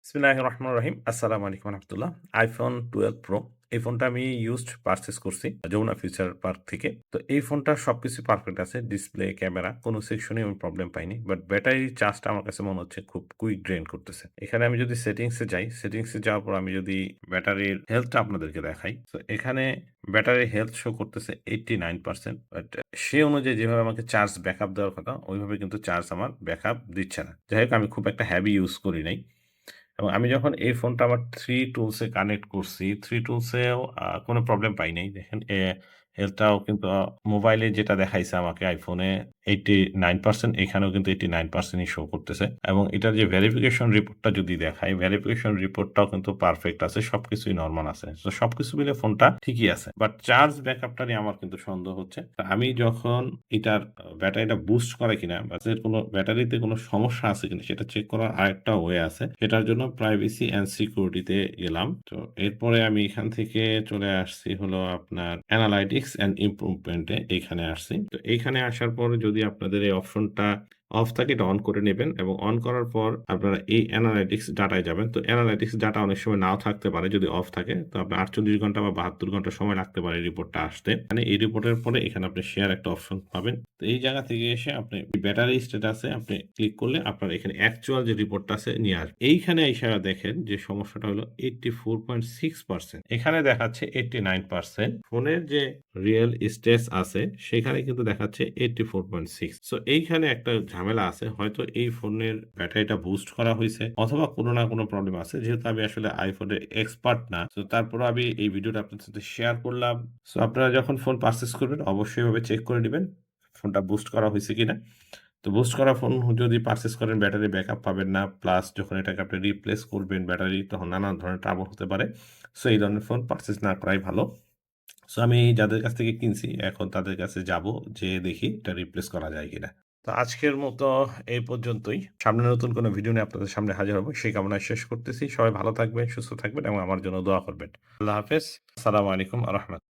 বিসমিল্লাহির রহমানির রহিম। আসসালামু আলাইকুম রাহমাতুল্লাহ। iPhone 12 Pro এই ফোনটা আমি ইউজড পারচেজ করছি যমুনা ফিউচার পার্ক থেকে। তো এই ফোনটার সবকিছু পারফেক্ট আছে। ডিসপ্লে, ক্যামেরা কোনো সেকশনেই আমি প্রবলেম পাইনি। বাট ব্যাটারি চার্জটা আমার কাছে মনে হচ্ছে খুব কুইক ড্রেন করতেছে। এখানে আমি যদি সেটিংস এ যাই, সেটিংস এ যাওয়ার পর আমি যদি ব্যাটারির হেলথটা আপনাদেরকে দেখাই। তো এখানে ব্যাটারির হেলথ শো করতেছে 89%, বাট সে অনুযায়ী যেভাবে আমাকে চার্জ ব্যাকআপ দেওয়ার কথা, ওইভাবে কিন্তু চার্জ আমার ব্যাকআপ দিচ্ছে না। যাই হোক, আমি খুব একটা হেভি ইউজ করি নাই। এবং আমি যখন এই ফোনটা আমার 3 টুলস এ কানেক্ট করছি, 3 টুলস এও কোনো প্রবলেম পাই নাই। দেখেন হেলথটাও কিন্তু মোবাইলে যেটা দেখাইছে আমাকে iPhone এ 89%, এখানেও কিন্তু 89% ই শো করতেছে। এবং এটার যে ভেরিফিকেশন রিপোর্টটা যদি দেখাই, ভেরিফিকেশন রিপোর্টটাও কিন্তু পারফেক্ট আছে। সবকিছুই নরমাল আছে। সো সবকিছু মিলে ফোনটা ঠিকই আছে। বাট চার্জ ব্যাকআপটা নিয়ে আমার কিন্তু সন্দেহ হচ্ছে। তো আমি যখন এটার ব্যাটারিটা বুস্ট করে কিনা বা এর কোনো ব্যাটারিতে কোনো সমস্যা আছে কিনা সেটা চেক করার আরেকটা ওয়ে আছে। সেটার জন্য প্রাইভেসি অ্যান্ড সিকিউরিটিতে গেলাম। তো এরপরে আমি এখান থেকে চলে আসছি হলো আপনার অ্যানালাইটিক্স অ্যান্ড ইমপ্রুভমেন্ট এ এইখানে আসছি। তো এইখানে আসার পর যদি আপনাদের এই অপশনটা অফ থাকে এটা অন করে নেবেন এবং অন করার পর আপনারা এই অ্যানালাইটিক্স ডাটায় যাবেন। তো অ্যানালাইটিক্স ডাটা অনেক সময় নাও থাকতে পারে যদি অফ থাকে। তো আপনার ৪৮ ঘন্টা বা ৭২ ঘন্টা সময় লাগতে পারে এই রিপোর্টটা আসতে। মানে এই রিপোর্টের পরে এখানে আপনি শেয়ার একটা অপশন পাবেন। তো এই জায়গা থেকে এসে আপনি ব্যাটারি স্ট্যাটাসে আপনি ক্লিক করলে আপনার এখানে অ্যাকচুয়াল যে রিপোর্টটা আছে নিয়ে আসবে। এইখানে এসে দেখেন যে সমস্যাটা হলো 84.6%। এখানে দেখাচ্ছে 89%। ফোনের যে রিয়েল স্টেটাস আছে সেখানে কিন্তু দেখাচ্ছে 84.6। সো এইখানে একটা ঝামেলা আছে। হয়তো এই ফোনের ব্যাটারিটা বুস্ট করা হইছে অথবা কোনো না কোনো প্রবলেম আছে। যেহেতু আমি আসলে iPhone এর এক্সপার্ট না। সো তারপরেও আমি এই ভিডিওটা আপনাদের সাথে শেয়ার করলাম। সো আপনারা যখন ফোন পারচেজ করবেন অবশ্যই এভাবে চেক করে নিবেন ফোনটা বুস্ট করা হইছে কিনা। তো বুস্ট করা ফোন যদি পারচেজ করেন ব্যাটারি ব্যাকআপ পাবেন না। প্লাস যখন এটাকে আপনি রিপ্লেস করবেন ব্যাটারি তখন নানান ধরনের ট্রাবল হতে পারে। সো এই ধরনের ফোন পারচেজ না করাই ভালো। সো আমি যাদের কাছ থেকে কিনছি এখন তাদের কাছে যাবো, যেয়ে দেখি এটা রিপ্লেস করা যায় কিনা। তো আজকের মতো এই পর্যন্তই। সামনে নতুন কোনো ভিডিও নিয়ে আপনাদের সামনে হাজির হব। সেই কামনায় শেষ করতেছি। সবাই ভালো থাকবেন, সুস্থ থাকবেন এবং আমার জন্য দোয়া করবেন। আল্লাহ হাফেজ। আসসালামু আলাইকুম আ রহমাত